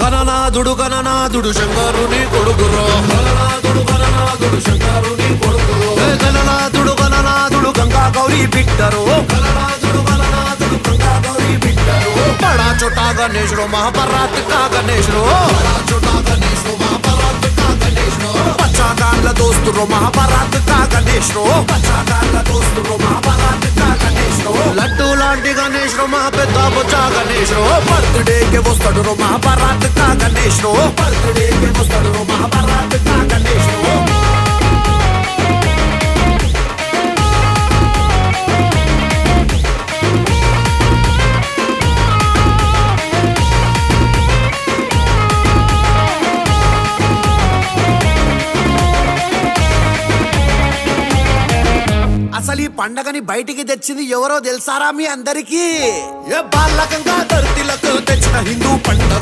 గణనాథుడు శంకరుని కొడుకురో గణనాథుడు శంకరుని కొడుకురో గణనాథుడు గంగా గౌరీ బిడ్డరో గణనాథుడు గంగా గౌరీ బిడ్డరో బడా చోటా గణేశుడు మహాభారత్ కా గణేశుడు బడా చోటా గణేశుడు మహాభారత్ కా గణేశుడు పచ్చాగాళ్ళ దోస్తురో మహాభారత్ కా గణేశుడు పచ్చాగాళ్ళ దోస్తురో మహాభారత్ కా గణేశుడు లడ్డు లాంటి గణేశుడు మా పెద్ద బొచ్చా గణేశుడు బర్త్డేకి వస్తాడు రో మహాభారత్ కా గణేశుడు బర్త్డేకి వస్తాడు రో మహాభారత్ కా గణేశుడు అసలు ఈ పండగని బయటికి తెచ్చింది ఎవరో తెలుసారా మీ అందరికీ? ఏ బాలకంగా ధరతిలకు తెచ్చిన హిందూ పండుగ